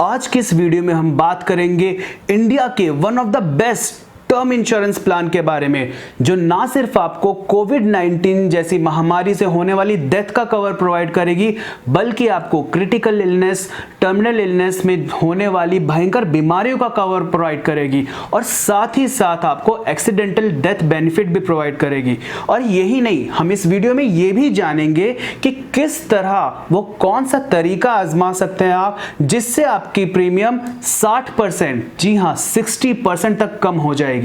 आज के इस वीडियो में हम बात करेंगे इंडिया के one of the best term insurance plan के बारे में, जो ना सिर्फ आपको कोविड-19 जैसी महामारी से होने वाली डेथ का कवर प्रोवाइड करेगी, बल्कि आपको क्रिटिकल इलनेस, टर्मिनल इलनेस में होने वाली भयंकर बीमारियों का कवर प्रोवाइड करेगी और साथ ही साथ आपको एक्सीडेंटल डेथ बेनिफिट भी प्रोवाइड करेगी। और यही नहीं, हम इस वीडियो में ये भी जानेंगे कि किस तरह वो कौन सा तरीका आजमा सकते हैं आप, जिससे आपकी प्रीमियम 60%, जी हाँ 60% तक कम हो जाएगी।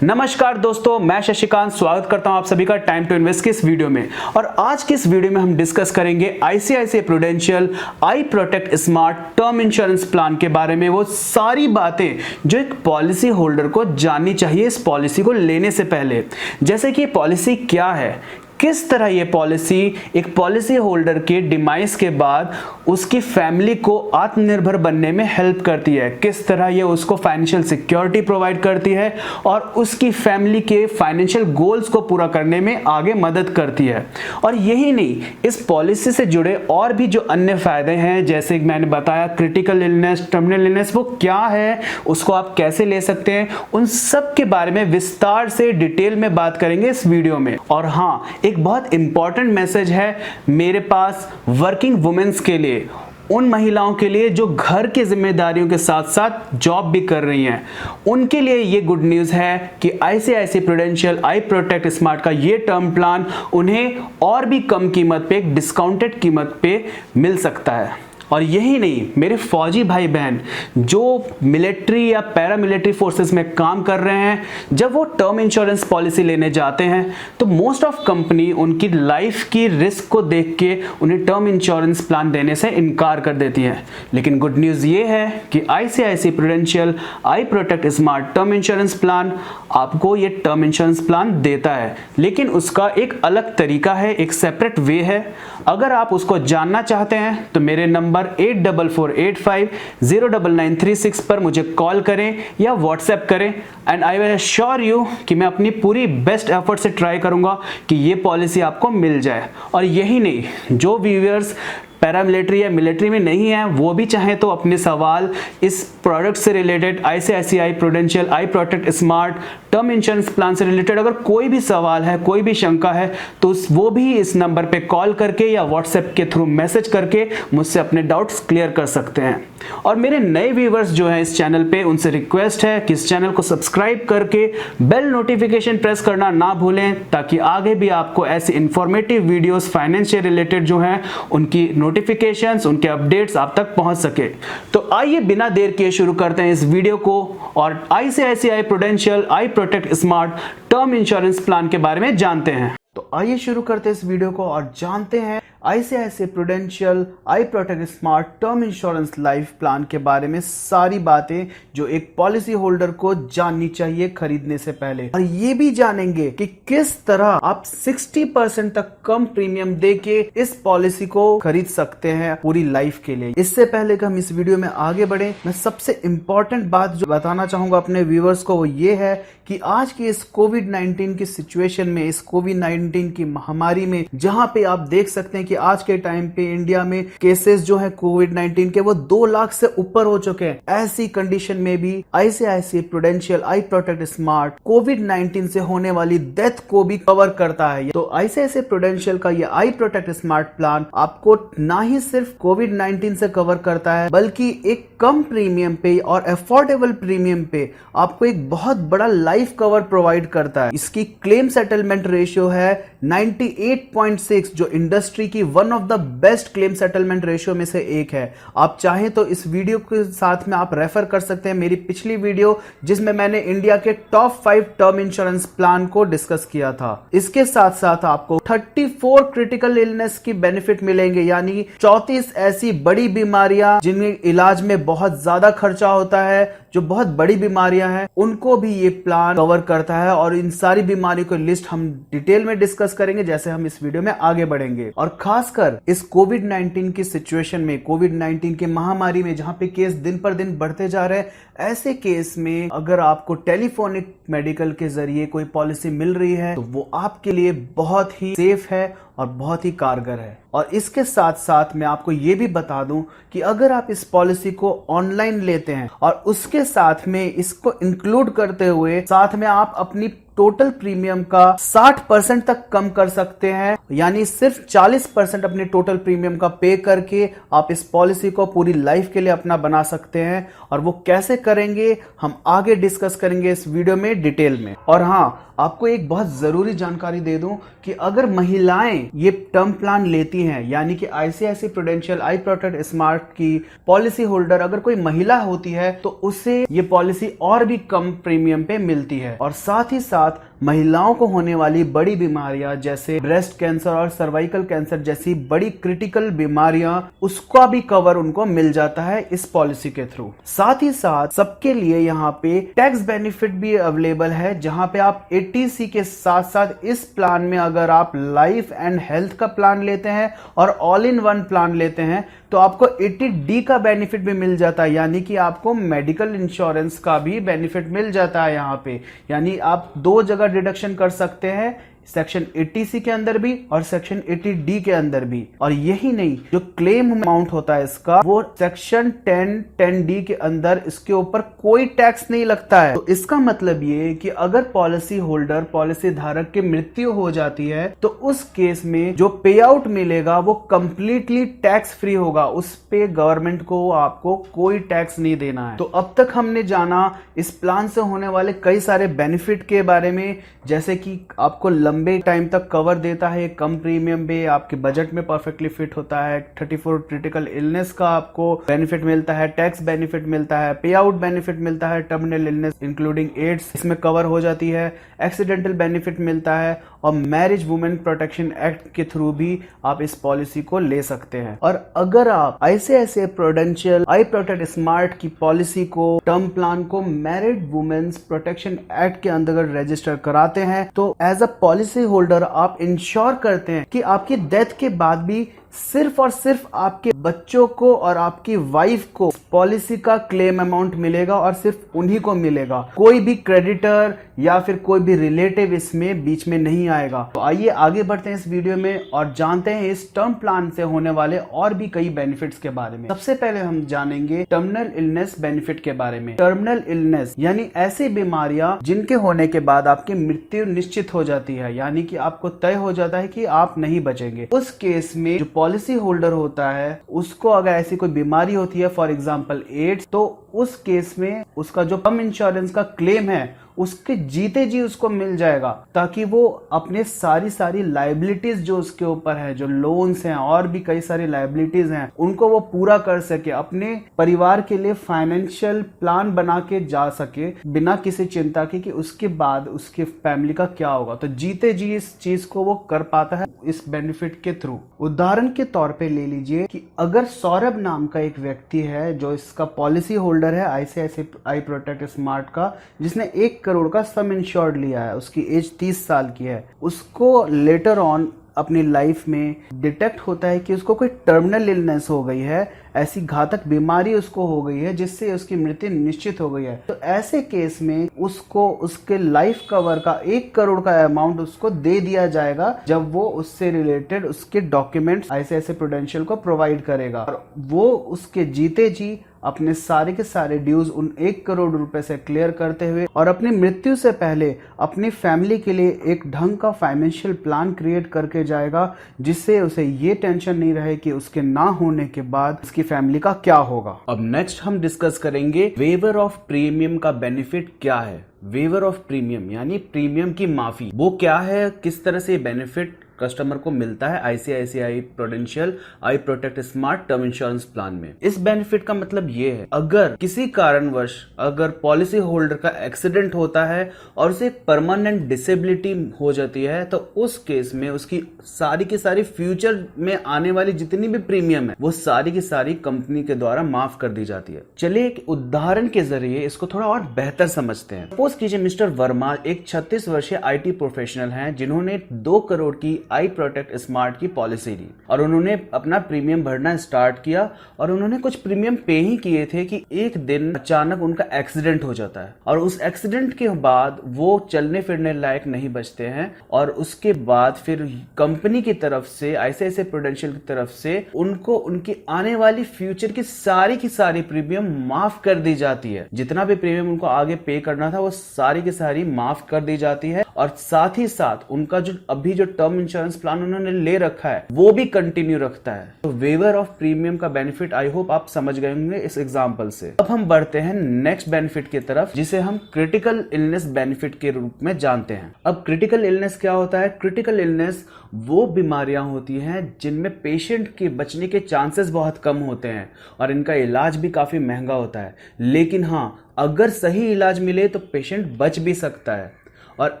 नमस्कार दोस्तों, मैं शशिकांत स्वागत करता हूं आप सभी का टाइम टू इन्वेस्ट के इस वीडियो में। और आज के इस वीडियो में हम डिस्कस करेंगे ICICI Prudential I protect smart term insurance plan के बारे में, वो सारी बातें जो एक पॉलिसी होल्डर को जाननी चाहिए इस पॉलिसी को लेने से पहले। जैसे कि पॉलिसी क्या है, किस तरह ये पॉलिसी एक पॉलिसी होल्डर के डिमाइस के बाद उसकी फैमिली को आत्मनिर्भर बनने में हेल्प करती है, किस तरह ये उसको फाइनेंशियल सिक्योरिटी प्रोवाइड करती है और उसकी फैमिली के फाइनेंशियल गोल्स को पूरा करने में आगे मदद करती है। और यही नहीं, इस पॉलिसी से जुड़े और भी जो अन्य फायदे हैं, जैसे मैंने बताया क्रिटिकल इलनेस, टर्मिनल इलनेस वो क्या है, उसको आप कैसे ले सकते हैं, उन सब के बारे में विस्तार से डिटेल में बात करेंगे इस वीडियो में। और हाँ, एक बहुत इंपॉर्टेंट मैसेज है मेरे पास वर्किंग वुमेन्स के लिए, उन महिलाओं के लिए जो घर की जिम्मेदारियों के साथ साथ जॉब भी कर रही हैं। उनके लिए ये गुड न्यूज़ है कि ICICI Prudential I protect smart का ये टर्म प्लान उन्हें और भी कम कीमत पे, एक डिस्काउंटेड कीमत पे मिल सकता है। और यही नहीं, मेरे फौजी भाई बहन जो मिलिट्री या पैरामिलिट्री फोर्सेस में काम कर रहे हैं, जब वो टर्म इंश्योरेंस पॉलिसी लेने जाते हैं तो मोस्ट ऑफ कंपनी उनकी लाइफ की रिस्क को देख के उन्हें टर्म इंश्योरेंस प्लान देने से इनकार कर देती है। लेकिन गुड न्यूज़ ये है कि ICICI Prudential I protect smart term insurance plan आपको ये टर्म इंश्योरेंस प्लान देता है, लेकिन उसका एक अलग तरीका है, एक सेपरेट वे है। अगर आप उसको जानना चाहते हैं तो मेरे नंबर 8445809936 पर मुझे कॉल करें या व्हाट्सएप करें, and I will assure you कि मैं अपनी पूरी बेस्ट एफर्ट से ट्राई करूंगा कि ये पॉलिसी आपको मिल जाए। और यही नहीं, जो व्यूअर्स पैरामिलिट्री या मिलिट्री में नहीं है, वो भी चाहे तो अपने सवाल इस प्रोडक्ट से related, ICICI Prudential I protect smart term insurance plan से रिलेटेड अगर कोई भी सवाल है, कोई भी शंका है, तो वो भी इस नंबर पे कॉल करके या व्हाट्सएप के थ्रू मैसेज करके मुझसे अपने डाउट्स क्लियर कर सकते हैं। और मेरे नए व्यूवर्स जो हैं इस चैनल पे, उनसे रिक्वेस्ट है कि इस चैनल को सब्सक्राइब करके बेल नोटिफिकेशन प्रेस करना ना भूलें, ताकि आगे भी आपको ऐसी इंफॉर्मेटिव वीडियोस फाइनेंस से रिलेटेड जो हैं उनकी नोटिफिकेशंस, उनके अपडेट्स आप तक पहुंच सके। तो आइए बिना देर किए शुरू करते हैं इस वीडियो को और ICICI Prudential I protect smart term insurance plan के बारे में जानते हैं। तो आइए शुरू करते हैं इस वीडियो को और जानते हैं ICICI Prudential I protect smart term insurance life plan के बारे में सारी बातें जो एक पॉलिसी होल्डर को जाननी चाहिए खरीदने से पहले। और ये भी जानेंगे कि किस तरह आप 60% तक कम प्रीमियम देके इस पॉलिसी को खरीद सकते हैं पूरी लाइफ के लिए। इससे पहले कि हम इस वीडियो में आगे बढ़े, मैं सबसे इंपॉर्टेंट बात जो बताना चाहूंगा अपने व्यूअर्स को, वो ये है कि आज की इस कोविड-19 की सिचुएशन में, इस कोविड-19 की महामारी में, जहां पे आप देख सकते हैं कि आज के टाइम पे इंडिया में केसेस जो है कोविड-19 के वो 2 लाख से ऊपर हो चुके हैं। ऐसी कंडीशन में भी ICICI Prudential I protect smart कोविड-19 से होने वाली डेथ को भी कवर करता है। तो आईसीआईसीआई प्रूडेंशियल का ये आई प्रोटेक्ट स्मार्ट प्लान आपको ना ही सिर्फ कोविड-19 से कवर करता है, बल्कि एक कम प्रीमियम पे और अफोर्डेबल प्रीमियम पे आपको एक बहुत बड़ा लाइफ कवर प्रोवाइड करता है। इसकी क्लेम सेटलमेंट रेशियो है 98.6, जो इंडस्ट्री की one of the best claim settlement ratio में से एक है। आप चाहें तो इस वीडियो के साथ में आप रेफर कर सकते हैं मेरी पिछली वीडियो, जिसमें मैंने इंडिया के टॉप 5 टर्म इंश्योरेंस प्लान को डिस्कस किया था। इसके साथ साथ आपको 34 क्रिटिकल इलनेस की बेनिफिट मिलेंगे, यानी 34 ऐसी बड़ी बीमारियां जिनमें इलाज में बहुत ज्यादा खर्चा होता है, जो बहुत बड़ी बीमारियां हैं, उनको भी ये प्लान कवर करता है। और इन सारी बीमारियों की लिस्ट हम डिटेल में डिस्कस करेंगे जैसे हम इस वीडियो में आगे बढ़ेंगे। और खासकर इस कोविड-19 की सिचुएशन में, कोविड-19 की महामारी में, जहां पे केस दिन पर दिन बढ़ते जा रहे हैं, ऐसे केस में अगर आपको टेलीफोनिक मेडिकल के जरिए कोई पॉलिसी मिल रही है तो वो आपके लिए बहुत ही सेफ है और बहुत ही कारगर है। और इसके साथ साथ मैं आपको ये भी बता दूं कि अगर आप इस पॉलिसी को ऑनलाइन लेते हैं और उसके साथ में इसको इंक्लूड करते हुए साथ में आप अपनी टोटल प्रीमियम का 60% तक कम कर सकते हैं, यानी सिर्फ 40% अपने टोटल प्रीमियम का पे करके आप इस पॉलिसी को पूरी लाइफ के लिए अपना बना सकते हैं। और वो कैसे करेंगे हम आगे डिस्कस करेंगे इस वीडियो में डिटेल में। और हाँ, आपको एक बहुत जरूरी जानकारी दे दूं कि अगर महिलाएं ये टर्म प्लान लेती हैं, यानी कि ICICI Prudential I protect smart की पॉलिसी होल्डर अगर कोई महिला होती है तो उसे ये पॉलिसी और भी कम प्रीमियम पे मिलती है। और साथ ही साथ महिलाओं को होने वाली बड़ी बीमारियां जैसे ब्रेस्ट कैंसर और सर्वाइकल कैंसर जैसी बड़ी क्रिटिकल बीमारियां, उसका भी कवर उनको मिल जाता है इस पॉलिसी के थ्रू। साथ ही साथ सबके लिए यहाँ पे टैक्स बेनिफिट भी अवेलेबल है, जहां पे आप 80C के साथ साथ इस प्लान में अगर आप लाइफ एंड हेल्थ का प्लान लेते हैं और ऑल इन वन प्लान लेते हैं तो आपको 80D का बेनिफिट भी मिल जाता है, यानी कि आपको मेडिकल इंश्योरेंस का भी बेनिफिट मिल जाता है यहाँ पे। यानी आप 2 जगह डिडक्शन कर सकते हैं, सेक्शन 80C के अंदर भी और सेक्शन 80D के अंदर भी। और यही नहीं, जो क्लेम अमाउंट होता है इसका वो सेक्शन 10D के अंदर इसके ऊपर कोई टैक्स नहीं लगता है। तो इसका मतलब ये कि अगर पॉलिसी होल्डर पॉलिसी धारक की मृत्यु हो जाती है तो उस केस में जो पे आउट मिलेगा वो कंप्लीटली टैक्स फ्री होगा, उस पे गवर्नमेंट को आपको कोई टैक्स नहीं देना है। तो अब तक हमने जाना इस प्लान से होने वाले कई सारे बेनिफिट के बारे में, जैसे कि आपको लंबे टाइम तक कवर देता है, कम प्रीमियम पे आपके बजट में परफेक्टली फिट होता है, 34 क्रिटिकल इलनेस का आपको बेनिफिट मिलता है, टैक्स बेनिफिट मिलता है, पे आउट बेनिफिट मिलता है, टर्मिनल इलनेस इंक्लूडिंग एड्स इसमें कवर हो जाती है, एक्सीडेंटल बेनिफिट मिलता है और मैरिज वुमेन प्रोटेक्शन एक्ट के थ्रू भी आप इस पॉलिसी को ले सकते हैं। और अगर आप ICICI Prudential I protect smart की पॉलिसी को टर्म प्लान को मैरिड वुमेन्स प्रोटेक्शन एक्ट के अंतर्गत रजिस्टर कराते हैं तो एज अ पॉलिसी होल्डर आप इंश्योर करते हैं कि आपकी डेथ के बाद भी सिर्फ और सिर्फ आपके बच्चों को और आपकी वाइफ को पॉलिसी का क्लेम अमाउंट मिलेगा और सिर्फ उन्हीं को मिलेगा। कोई भी क्रेडिटर या फिर कोई भी रिलेटिव इसमें बीच में नहीं आएगा। तो आइए आगे बढ़ते हैं इस वीडियो में और जानते हैं इस टर्म प्लान से होने वाले और भी कई बेनिफिट्स के बारे में। सबसे पहले हम जानेंगे टर्मिनल इलनेस बेनिफिट के बारे में। टर्मिनल इलनेस यानी ऐसी बीमारियां जिनके होने के बाद आपकी मृत्यु निश्चित हो जाती है, यानी कि आपको तय हो जाता है कि आप नहीं बचेंगे। उस केस में जो पॉलिसी होल्डर होता है उसको अगर ऐसी कोई बीमारी होती है, फॉर एग्जांपल एड्स, तो उस केस में उसका जो टर्म इंश्योरेंस का क्लेम है उसके जीते जी उसको मिल जाएगा, ताकि वो अपने सारी लायबिलिटीज जो उसके ऊपर है, जो लोन्स हैं और भी कई सारी लायबिलिटीज हैं, उनको वो पूरा कर सके, अपने परिवार के लिए फाइनेंशियल प्लान बना के जा सके बिना किसी चिंता के कि उसके बाद उसके फैमिली का क्या होगा। तो जीते जी इस चीज को वो कर पाता है इस बेनिफिट के थ्रू। उदाहरण के तौर पे ले लीजिए कि अगर सौरभ नाम का एक व्यक्ति है जो इसका पॉलिसी होल्डर है आईसीआईसीआई प्रोटेक्ट स्मार्ट का, जिसने 1 करोड़ का सम इंश्योर्ड लिया है, उसकी एज 30 साल की है, उसको लेटर ऑन अपनी लाइफ में डिटेक्ट होता है कि उसको कोई टर्मिनल इलनेस हो गई है, ऐसी घातक बीमारी उसको हो गई है जिससे उसकी मृत्यु निश्चित हो गई है। तो ऐसे केस में उसको उसके लाइफ कवर का 1 करोड़ का अमाउंट उसको दे दिया जाएगा जब वो उससे रिलेटेड उसके डॉक्यूमेंट्स आईसीआईसीआई प्रूडेंशियल को प्रोवाइड करेगा और वो उसके जीते जी अपने सारे के सारे ड्यूज उन 1 करोड़ रुपए से क्लियर करते हुए और अपनी मृत्यु से पहले अपनी फैमिली के लिए एक ढंग का फाइनेंशियल प्लान क्रिएट करके जाएगा, जिससे उसे ये टेंशन नहीं रहे कि उसके ना होने के बाद उसकी फैमिली का क्या होगा। अब नेक्स्ट हम डिस्कस करेंगे वेवर ऑफ प्रीमियम का बेनिफिट क्या है। वेवर ऑफ प्रीमियम यानी प्रीमियम की माफी, वो क्या है, किस तरह से बेनिफिट कस्टमर को मिलता है ICICI Prudential I protect smart term insurance plan में। इस बेनिफिट का मतलब ये है, अगर किसी कारणवश अगर पॉलिसी होल्डर का एक्सीडेंट होता है और उसे परमानेंट डिसेबिलिटी हो जाती है तो उस केस में उसकी सारी की सारी फ्यूचर में आने वाली जितनी भी प्रीमियम है वो सारी की सारी कंपनी के द्वारा माफ कर दी जाती है। चलिए एक उदाहरण के जरिए इसको थोड़ा और बेहतर समझते हैं। सपोज कीजिए मिस्टर वर्मा एक 36 वर्षीय IT प्रोफेशनल हैं जिन्होंने 2 करोड़ की आई प्रोटेक्ट स्मार्ट की पॉलिसी ली और उन्होंने अपना प्रीमियम भरना स्टार्ट किया और उन्होंने कुछ प्रीमियम पे ही किए थे कि एक दिन अचानक उनका एक्सीडेंट हो जाता है और उस एक्सीडेंट के बाद वो चलने फिरने लायक नहीं बचते हैं और उसके बाद फिर कंपनी की तरफ से आईसीआईसीआई प्रूडेंशियल की तरफ से उनको उनकी आने वाली फ्यूचर की सारी प्रीमियम माफ कर दी जाती है। जितना भी प्रीमियम उनको आगे पे करना था वो सारी की सारी माफ कर दी जाती है और साथ ही साथ उनका जो अभी जो टर्म इंश्योरेंस प्लान उन्होंने ले रखा है वो भी कंटिन्यू रखता है। तो वेवर ऑफ प्रीमियम का बेनिफिट आई होप आप समझ गए होंगे इस एग्जांपल से। अब हम बढ़ते हैं नेक्स्ट बेनिफिट की तरफ जिसे हम क्रिटिकल इलनेस बेनिफिट के रूप में जानते हैं। अब क्रिटिकल इलनेस क्या होता है? क्रिटिकल इलनेस वो बीमारियां होती हैं जिनमें पेशेंट के बचने के चांसेस बहुत कम होते हैं और इनका इलाज भी काफी महंगा होता है, लेकिन हाँ अगर सही इलाज मिले तो पेशेंट बच भी सकता है। और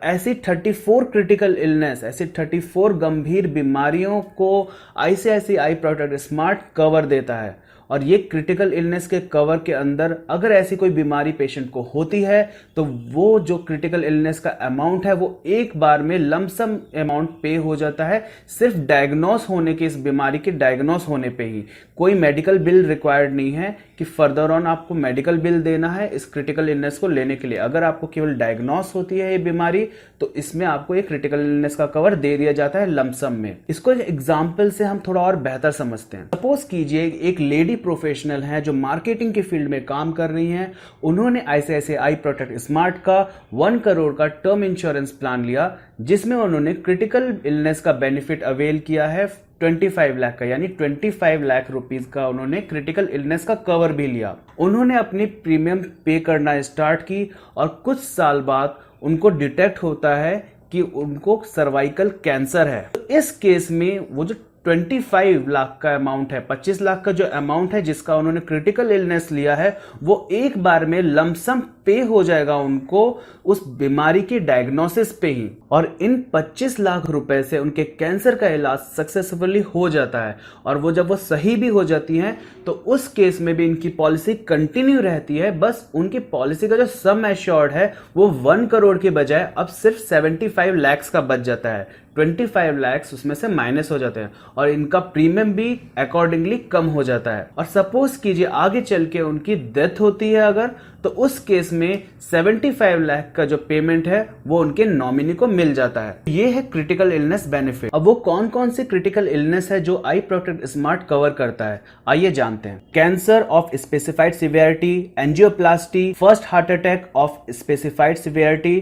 ऐसी 34 क्रिटिकल इलनेस, ऐसी 34 गंभीर बीमारियों को आईसीआईसीआई प्रोटेक्ट स्मार्ट कवर देता है और ये क्रिटिकल इलनेस के कवर के अंदर अगर ऐसी कोई बीमारी पेशेंट को होती है तो वो जो क्रिटिकल इलनेस का अमाउंट है वो एक बार में लमसम अमाउंट पे हो जाता है, सिर्फ डायग्नोस होने के, इस बीमारी के डायग्नोस होने पे ही। कोई मेडिकल बिल रिक्वायर्ड नहीं है कि फर्दर ऑन आपको मेडिकल बिल देना है इस क्रिटिकल इलनेस को लेने के लिए। अगर आपको केवल डायग्नोस होती है ये बीमारी तो इसमें आपको एक क्रिटिकल इलनेस का कवर दे दिया जाता है लमसम में। इसको एक एग्जाम्पल से हम थोड़ा और बेहतर समझते हैं। सपोज कीजिए एक लेडी प्रोफेशनल है जो मार्केटिंग के फील्ड में काम कर रही हैं, उन्होंने आईसीआईसीआई प्रोटेक्ट स्मार्ट का 1 करोड़ का टर्म इंश्योरेंस प्लान लिया जिसमें उन्होंने क्रिटिकल इलनेस का बेनिफिट अवेल किया है 25 लाख का, यानी 25 लाख रुपीस का उन्होंने क्रिटिकल इलनेस का कवर भी लिया। उन्होंने अपनी प्रीमियम पे करना स्टार्ट की और कुछ साल बाद उनको डिटेक्ट होता है कि उनको सर्वाइकल कैंसर है। तो इस केस में वो जो 25 लाख का अमाउंट है, 25 लाख का जो अमाउंट है जिसका उन्होंने क्रिटिकल इलनेस लिया है वो एक बार में लमसम पे हो जाएगा उनको उस बीमारी के डायग्नोसिस पे ही, और इन 25 लाख रुपए से उनके कैंसर का इलाज सक्सेसफुली हो जाता है। और वो जब वो सही भी हो जाती हैं तो उस केस में भी इनकी पॉलिसी कंटिन्यू रहती है, बस उनकी पॉलिसी का जो सम एश्योर्ड है वो 1 करोड़ के बजाय अब सिर्फ 75 लाख का बच जाता है। 25 लाख उसमें से माइनस हो जाते हैं और इनका प्रीमियम भी अकॉर्डिंगली कम हो जाता है। और सपोज कीजिए आगे चल के उनकी डेथ होती है अगर, तो उस केस में 75 लाख का जो पेमेंट है वो उनके नॉमिनी को मिल जाता है। ये है क्रिटिकल इलनेस बेनिफिट। अब वो कौन कौन सी क्रिटिकल इलनेस है जो आई प्रोटेक्ट स्मार्ट कवर करता है, आइए जानते हैं। Cancer of specified severity, angioplasty, first heart attack of specified severity,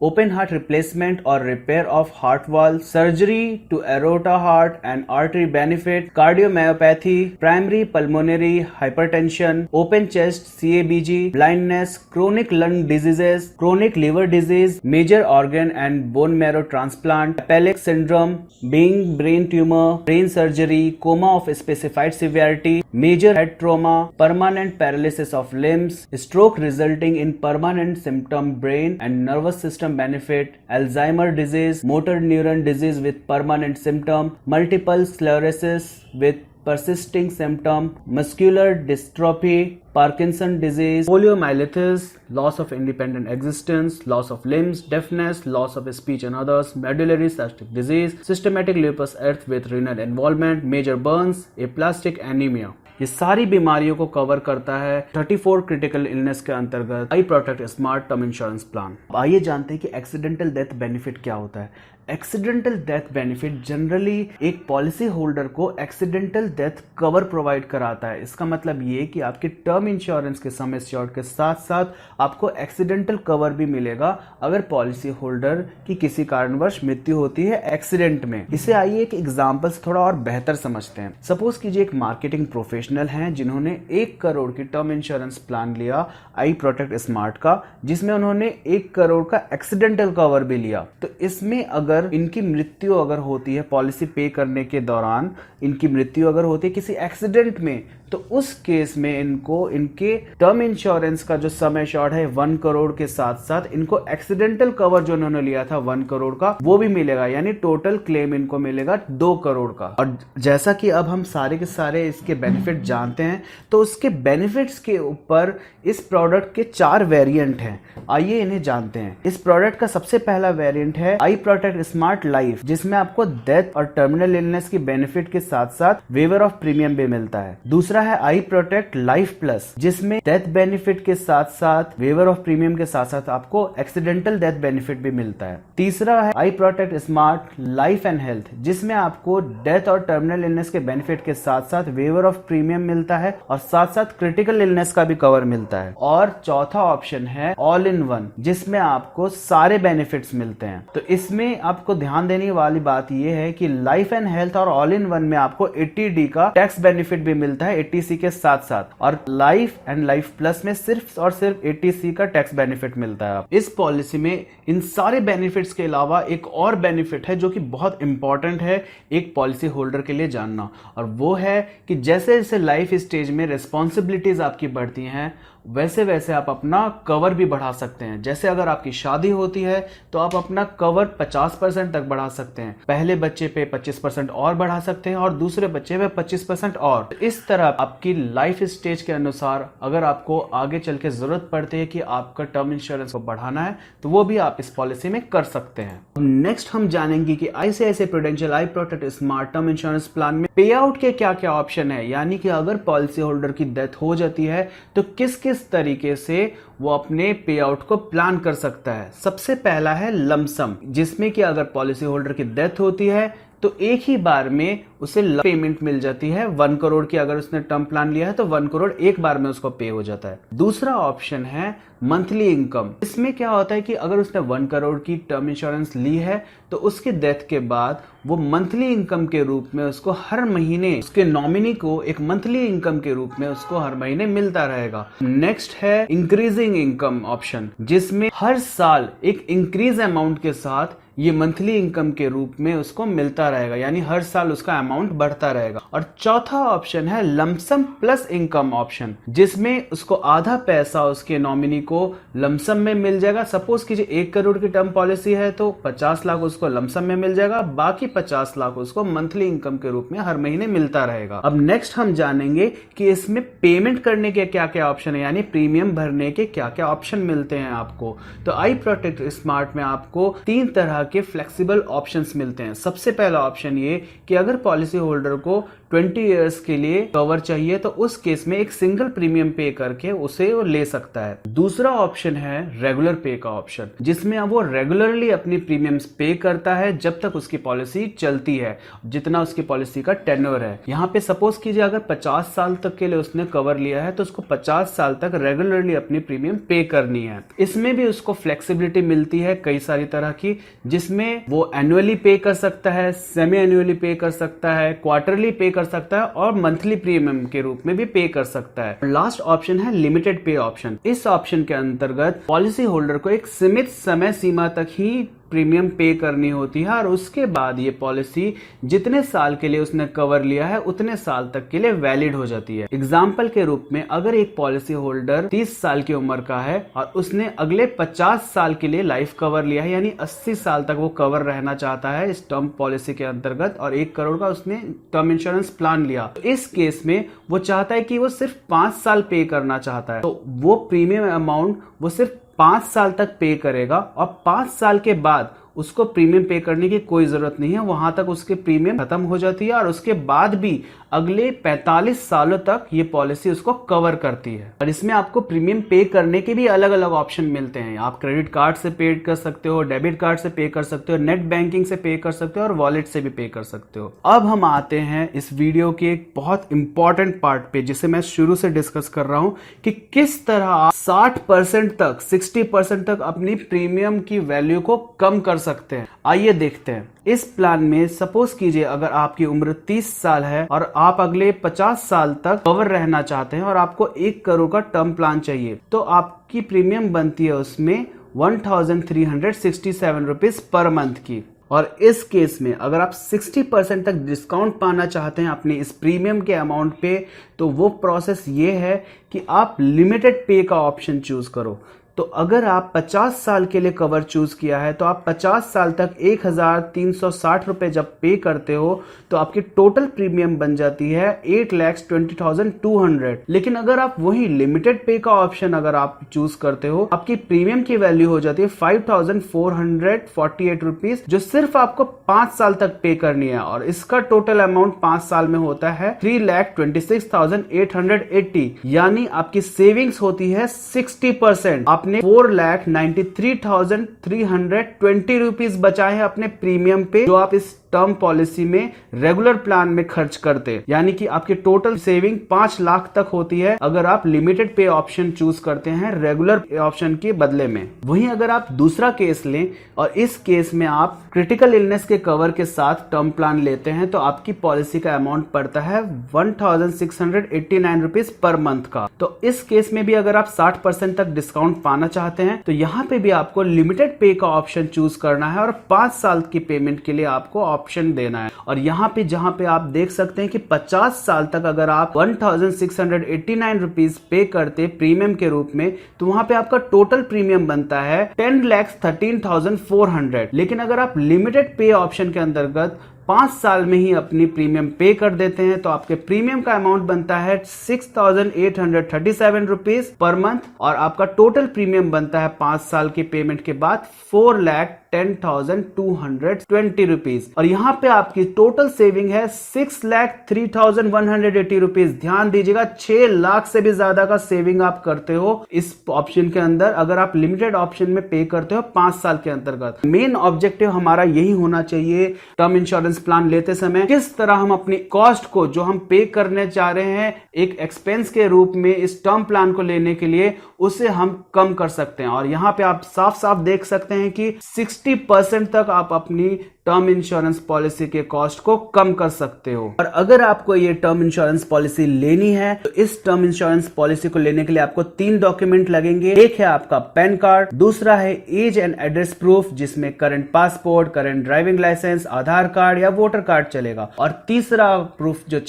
open heart replacement or repair of heart valve, surgery to aorta heart and artery benefit, cardiomyopathy, primary pulmonary hypertension, open chest CABG, blindness, chronic lung diseases, chronic liver disease, major organ and bone marrow transplant, Apellic syndrome, being brain tumor, brain surgery, coma of specified severity, major head trauma, permanent paralysis of limbs, stroke resulting in permanent symptom brain and nervous system benefit, Alzheimer disease, motor neuron disease with permanent symptom, multiple sclerosis with persisting symptom, muscular dystrophy, Parkinson disease, poliomyelitis, loss of independent existence, loss of limbs, deafness, loss of speech and others, medullary cystic disease, systematic lupus earth with renal involvement, major burns, aplastic anemia। ये सारी बीमारियों को cover करता है 34 critical illness के अंतर्गत I protect smart term insurance plan. आइए जानते हैं कि एक्सीडेंटल डेथ बेनिफिट क्या होता है। एक्सीडेंटल डेथ बेनिफिट जनरली एक पॉलिसी होल्डर को एक्सीडेंटल डेथ कवर प्रोवाइड कराता है। इसका मतलब ये कि आपके टर्म इंश्योरेंस के सम एश्योर्ड के साथ साथ आपको एक्सीडेंटल कवर भी मिलेगा अगर पॉलिसी होल्डर की किसी कारणवश मृत्यु होती है एक्सीडेंट में। इसे आइए एक एग्जांपल से थोड़ा और बेहतर समझते हैं। सपोज कीजिए एक मार्केटिंग प्रोफेशनल हैं जिन्होंने 1 करोड़ की टर्म इंश्योरेंस प्लान लिया आई प्रोटेक्ट स्मार्ट का, जिसमें उन्होंने 1 करोड़ का एक्सीडेंटल कवर भी लिया। तो इसमें अगर इनकी मृत्यु अगर होती है पॉलिसी पे करने के दौरान, इनकी मृत्यु अगर होती है किसी एक्सीडेंट में, तो उस केस में इनको इनके टर्म इंश्योरेंस का जो सम एश्योर्ड है 1 करोड़ के साथ साथ इनको एक्सीडेंटल कवर जो उन्होंने लिया था 1 करोड़ का वो भी मिलेगा, यानी टोटल क्लेम इनको मिलेगा 2 करोड़ का। और जैसा कि अब हम सारे के सारे इसके बेनिफिट जानते हैं, तो उसके बेनिफिट्स के ऊपर इस प्रोडक्ट के 4 वेरिएंट हैं। आइए इन्हें जानते हैं। इस प्रोडक्ट का सबसे पहला वेरिएंट है आई प्रोटेक्ट स्मार्ट लाइफ, जिसमें आपको डेथ और टर्मिनल इलनेस की बेनिफिट के साथ साथ वेवर ऑफ प्रीमियम भी मिलता है। दूसरा है आई प्रोटेक्ट लाइफ प्लस, जिसमें डेथ बेनिफिट के साथ साथ वेवर ऑफ प्रीमियम के साथ साथ आपको एक्सीडेंटल डेथ बेनिफिट भी मिलता है। तीसरा है I protect smart life and health, जिसमें आपको डेथ और टर्मिनल इलनेस के बेनिफिट के साथ साथ वेवर ऑफ प्रीमियम मिलता है और साथ साथ क्रिटिकल इलनेस का भी कवर मिलता है। और चौथा ऑप्शन है ऑल इन वन, जिसमें आपको सारे बेनिफिट्स मिलते हैं। तो इसमें आपको ध्यान देने वाली बात यह है कि लाइफ एंड हेल्थ और ऑल इन वन में आपको 80D का टैक्स बेनिफिट भी मिलता है 80C के साथ साथ, और लाइफ एंड लाइफ प्लस में सिर्फ और सिर्फ 80C का टैक्स बेनिफिट मिलता है। इस पॉलिसी में इन सारे बेनिफिट्स के अलावा एक और बेनिफिट है जो कि बहुत इंपॉर्टेंट है एक पॉलिसी होल्डर के लिए जानना, और वो है कि जैसे जैसे लाइफ स्टेज में रिस्पॉन्सिबिलिटीज आपकी बढ़ती हैं वैसे वैसे आप अपना कवर भी बढ़ा सकते हैं। जैसे अगर आपकी शादी होती है तो आप अपना कवर 50% तक बढ़ा सकते हैं, पहले बच्चे पे 25% और बढ़ा सकते हैं और दूसरे बच्चे पे 25% और। इस तरह आपकी लाइफ स्टेज के अनुसार अगर आपको आगे चल के जरूरत पड़ती है कि आपका टर्म इंश्योरेंस को बढ़ाना है तो वो भी आप इस पॉलिसी में कर सकते हैं। नेक्स्ट हम जानेंगे कि ICICI Prudential I protect smart term insurance plan में पे आउट के क्या क्या ऑप्शन है, यानी कि अगर पॉलिसी होल्डर की डेथ हो जाती है तो किस किस तरीके से वो अपने पे आउट को प्लान कर सकता है। सबसे पहला है लमसम, जिसमें कि अगर पॉलिसी होल्डर की डेथ होती है तो एक ही बार में उसे पेमेंट मिल जाती है 1 करोड़ की। अगर उसने टर्म प्लान लिया है तो 1 करोड़ एक बार में उसको पे हो जाता है। दूसरा ऑप्शन है मंथली इनकम। इसमें क्या होता है कि अगर उसने 1 करोड़ की टर्म इंश्योरेंस ली है तो उसकी डेथ के बाद वो मंथली इनकम के रूप में उसको हर महीने उसके नॉमिनी को एक मंथली इनकम के रूप में उसको हर महीने मिलता रहेगा। नेक्स्ट है इंक्रीजिंग इनकम ऑप्शन, जिसमें हर साल एक इंक्रीज अमाउंट के साथ ये मंथली इनकम के रूप में उसको मिलता रहेगा, यानी हर साल उसका अमाउंट बढ़ता रहेगा। और चौथा ऑप्शन है लमसम प्लस इनकम ऑप्शन, जिसमें उसको आधा पैसा उसके नॉमिनी को लमसम में मिल जाएगा। सपोज कीजिए 1 करोड़ की टर्म पॉलिसी है तो 50 लाख उसको लमसम में मिल जाएगा, बाकी 50 लाख उसको मंथली इनकम के रूप में हर महीने मिलता रहेगा। अब नेक्स्ट हम जानेंगे कि इसमें पेमेंट करने के क्या क्या ऑप्शन है, यानी प्रीमियम भरने के क्या क्या ऑप्शन मिलते हैं आपको। तो आई प्रोटेक्ट स्मार्ट में आपको 3 तरह के फ्लेक्सिबल ऑप्शंस मिलते हैं। सबसे पहला ऑप्शन ये कि अगर पॉलिसी होल्डर को 20 इयर्स के लिए कवर चाहिए तो उस केस में एक सिंगल प्रीमियम पे करके उसे वो ले सकता है। दूसरा ऑप्शन है रेगुलर पे का ऑप्शन, जिसमें वो रेगुलरली अपनी प्रीमियम्स पे करता है जब तक उसकी पॉलिसी चलती है, जितना उसकी पॉलिसी का टेन्योर है। यहाँ पे सपोज कीजिए अगर 50 साल तक के लिए उसने कवर लिया है तो उसको 50 साल तक रेगुलरली अपनी प्रीमियम पे करनी है। इसमें भी उसको फ्लेक्सिबिलिटी मिलती है कई सारी तरह की, जिसमें वो एनुअली पे कर सकता है, सेमी एनुअली पे कर सकता है, क्वार्टरली पे कर सकता है और मंथली प्रीमियम के रूप में भी पे कर सकता है। लास्ट ऑप्शन है लिमिटेड पे ऑप्शन। इस ऑप्शन के अंतर्गत पॉलिसी होल्डर को एक सीमित समय सीमा तक ही प्रीमियम पे करनी होती है और उसके बाद ये पॉलिसी जितने साल के लिए उसने कवर लिया है उतने साल तक के लिए वैलिड हो जाती है। एग्जाम्पल के रूप में अगर एक पॉलिसी होल्डर 30 साल की उम्र का है और उसने अगले 50 साल के लिए लाइफ कवर लिया है, यानी 80 साल तक वो कवर रहना चाहता है इस टर्म पॉलिसी के अंतर्गत, और 1 करोड़ का उसने टर्म इंश्योरेंस प्लान लिया, तो इस केस में वो चाहता है कि वो सिर्फ 5 साल पे करना चाहता है, तो वो प्रीमियम अमाउंट वो सिर्फ 5 साल तक पे करेगा और 5 साल के बाद उसको प्रीमियम पे करने की कोई जरूरत नहीं है, वहां तक उसके प्रीमियम खत्म हो जाती है और उसके बाद भी अगले 45 सालों तक ये पॉलिसी उसको कवर करती है। और इसमें आपको प्रीमियम पे करने के भी अलग अलग ऑप्शन मिलते हैं। आप क्रेडिट कार्ड से पे कर सकते हो, डेबिट कार्ड से पे कर सकते हो, नेट बैंकिंग से पे कर सकते हो और वॉलेट से भी पे कर सकते हो। अब हम आते हैं इस वीडियो के एक बहुत इंपॉर्टेंट पार्ट पे, जिसे मैं शुरू से डिस्कस कर रहा हूं कि किस तरह आप 60% तक 60% तक अपनी प्रीमियम की वैल्यू को कम कर सकते हैं। आइए देखते हैं। इस प्लान में सपोज कीजिए अगर आपकी उम्र 30 साल है और आप अगले 50 साल तक कवर रहना चाहते हैं और आपको 1 करोड़ का टर्म प्लान चाहिए, तो आपकी प्रीमियम बनती है उसमें 1367 रुपीज पर मंथ की। और इस केस में अगर आप 60% तक डिस्काउंट पाना चाहते हैं अपने इस प्रीमियम के अमाउंट पे, तो वो प्रोसेस ये है कि आप लिमिटेड पे का ऑप्शन चूज करो। तो अगर आप 50 साल के लिए कवर चूज किया है तो आप 50 साल तक 1360 रुपए जब पे करते हो तो आपकी टोटल प्रीमियम बन जाती है 8,20,200। लेकिन अगर आप वही लिमिटेड पे का ऑप्शन अगर आप चूज करते हो, आपकी प्रीमियम की वैल्यू हो जाती है 5,448 रुपीज, जो सिर्फ आपको 5 साल तक पे करनी है। और इसका टोटल अमाउंट 5 साल में होता है 3,26,880, यानी आपकी सेविंग्स होती है 60%। आपने 4,93,320 रुपीज बचाए हैं अपने प्रीमियम पे, जो आप इस टर्म पॉलिसी में रेगुलर प्लान में खर्च करते, यानी कि आपकी टोटल सेविंग 5 लाख तक होती है अगर आप लिमिटेड पे ऑप्शन चूज करते हैं रेगुलर ऑप्शन के बदले में। वहीं अगर आप दूसरा केस लें और इस केस में आप क्रिटिकल इलनेस के कवर के साथ टर्म प्लान लेते हैं तो आपकी पॉलिसी का अमाउंट पड़ता है 1,689 रुपीज पर मंथ का। तो इस केस में भी अगर आप 60% तक डिस्काउंट पाना चाहते हैं तो यहाँ पे भी आपको लिमिटेड पे का ऑप्शन चूज करना है और 5 साल की पेमेंट के लिए आपको ऑप्शन देना है। और यहाँ पे जहाँ पे आप देख सकते हैं कि 50 साल तक अगर आप 1,689 रुपीज पे करते प्रीमियम के रूप में, तो वहां पे आपका टोटल प्रीमियम बनता है 10,13,400। लेकिन अगर आप लिमिटेड पे ऑप्शन के अंतर्गत 5 साल में ही अपनी प्रीमियम पे कर देते हैं तो आपके प्रीमियम का अमाउंट बनता है 6,837 रुपीज पर मंथ, और आपका टोटल प्रीमियम बनता है 5 साल की पेमेंट के बाद 4,10,220 रुपीज। और यहाँ पे आपकी टोटल सेविंग है 6,03,180 रुपीज। ध्यान दीजिएगा, 6 लाख से भी ज्यादा का सेविंग आप करते हो इस ऑप्शन के अंदर अगर आप लिमिटेड ऑप्शन में पे करते हो 5 साल के अंतर्गत। मेन ऑब्जेक्टिव हमारा यही होना चाहिए टर्म इंश्योरेंस प्लान लेते समय, किस तरह हम अपनी कॉस्ट को जो हम पे करने जा रहे हैं एक एक्सपेंस के रूप में इस टर्म प्लान को लेने के लिए, उसे हम कम कर सकते हैं। और यहां पे आप साफ साफ देख सकते हैं कि 60% तक आप अपनी टर्म इंश्योरेंस पॉलिसी के कॉस्ट को कम कर सकते हो। और अगर आपको ये टर्म इंश्योरेंस पॉलिसी लेनी है तो इस टर्म इंश्योरेंस पॉलिसी को लेने के लिए आपको 3 डॉक्यूमेंट लगेंगे। एक है आपका पैन कार्ड, दूसरा है एज एंड एड्रेस प्रूफ जिसमें current passport, current driving licence, Aadhaar card या वोटर कार्ड चलेगा, और तीसरा प्रूफ जो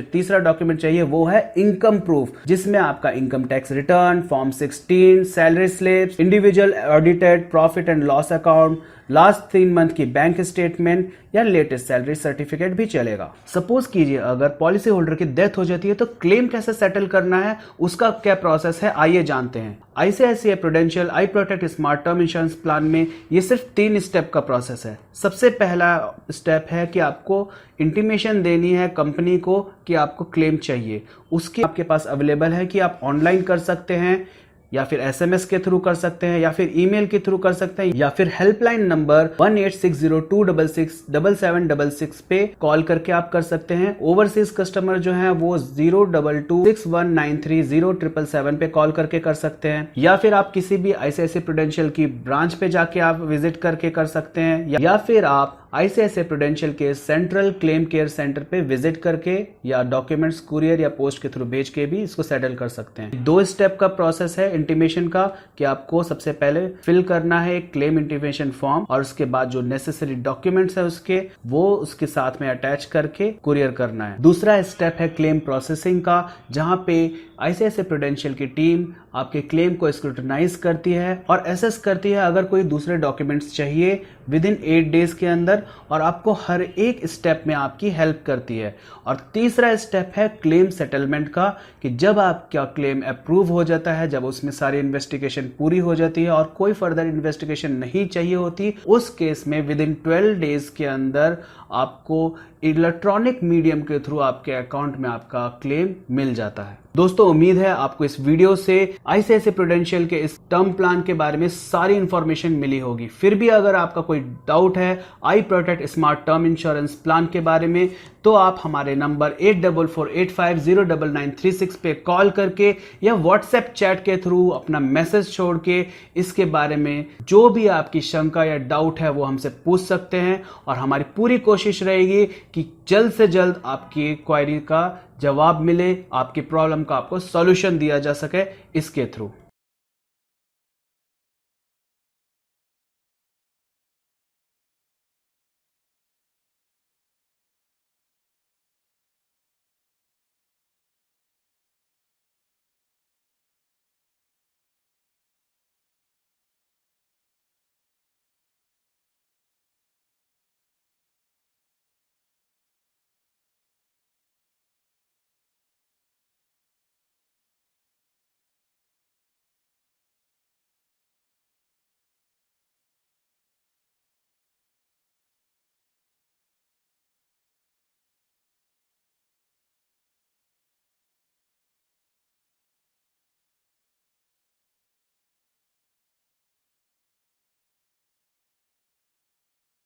तीसरा डॉक्यूमेंट चाहिए वो है इनकम प्रूफ, जिसमें आपका income tax return, form 16, salary slips, individual audited profit and loss account, last 3 month की बैंक स्टेटमेंट या लेटेस्ट सैलरी सर्टिफिकेट भी चलेगा। सपोज कीजिए अगर पॉलिसी होल्डर की डेथ हो जाती है तो क्लेम कैसे सेटल करना है, उसका क्या प्रोसेस है, आइए जानते हैं। ICICI Prudential I protect smart term insurance plan में ये सिर्फ 3 स्टेप का प्रोसेस है। सबसे पहला स्टेप है कि आपको इंटीमेशन देनी है कंपनी को कि आपको क्लेम चाहिए। उसके आपके पास अवेलेबल है कि आप ऑनलाइन कर सकते हैं या फिर SMS के थ्रू कर सकते हैं या फिर ईमेल के थ्रू कर सकते हैं या फिर हेल्पलाइन नंबर 1860266766 पे कॉल करके आप कर सकते हैं। ओवरसीज कस्टमर जो है वो 02261930777 पे कॉल करके कर सकते हैं, या फिर आप किसी भी ICICI प्रूडेंशियल की ब्रांच पे जाके आप विजिट करके कर सकते हैं, या फिर आप ICICI प्रूडेंशियल के सेंट्रल क्लेम केयर सेंटर पे विजिट करके या डॉक्यूमेंट्स कुरियर या पोस्ट के थ्रू भेज के भी इसको सेटल कर सकते हैं। 2 स्टेप का प्रोसेस है इंटीमेशन का कि आपको सबसे पहले फिल करना है एक क्लेम इंटीमेशन फॉर्म, और उसके बाद जो नेसेसरी डॉक्यूमेंट्स है वो उसके साथ में अटैच करके कुरियर करना है। दूसरा स्टेप है क्लेम प्रोसेसिंग का, जहां पे ICICI प्रूडेंशियल की टीम आपके क्लेम को स्क्रूटनाइज करती है और एसेस करती है अगर कोई दूसरे डॉक्यूमेंट्स चाहिए विदिन 8 डेज के अंदर, और आपको हर एक स्टेप में आपकी हेल्प करती है। और तीसरा स्टेप है क्लेम सेटलमेंट का, कि जब आपका क्लेम अप्रूव हो जाता है, जब उसमें सारी इन्वेस्टिगेशन पूरी हो जाती है और कोई फर्दर इन्वेस्टिगेशन नहीं चाहिए होती, उस केस में विदिन 12 डेज के अंदर आपको इलेक्ट्रॉनिक मीडियम के थ्रू आपके अकाउंट में आपका क्लेम मिल जाता है। दोस्तों, उम्मीद है आपको इस वीडियो से ICICI प्रूडेंशियल के इस टर्म प्लान के बारे में सारी इंफॉर्मेशन मिली होगी। फिर भी अगर आपका कोई डाउट है I protect smart term insurance plan के बारे में, तो आप हमारे नंबर 8448509936 पे कॉल करके या व्हाट्सएप चैट के थ्रू अपना मैसेज छोड़ के इसके बारे में जो भी आपकी शंका या डाउट है वो हमसे पूछ सकते हैं, और हमारी पूरी कोशिश रहेगी कि जल्द से जल्द आपकी क्वेरी का जवाब मिले, आपकी प्रॉब्लम का आपको सॉल्यूशन दिया जा सके इसके थ्रू।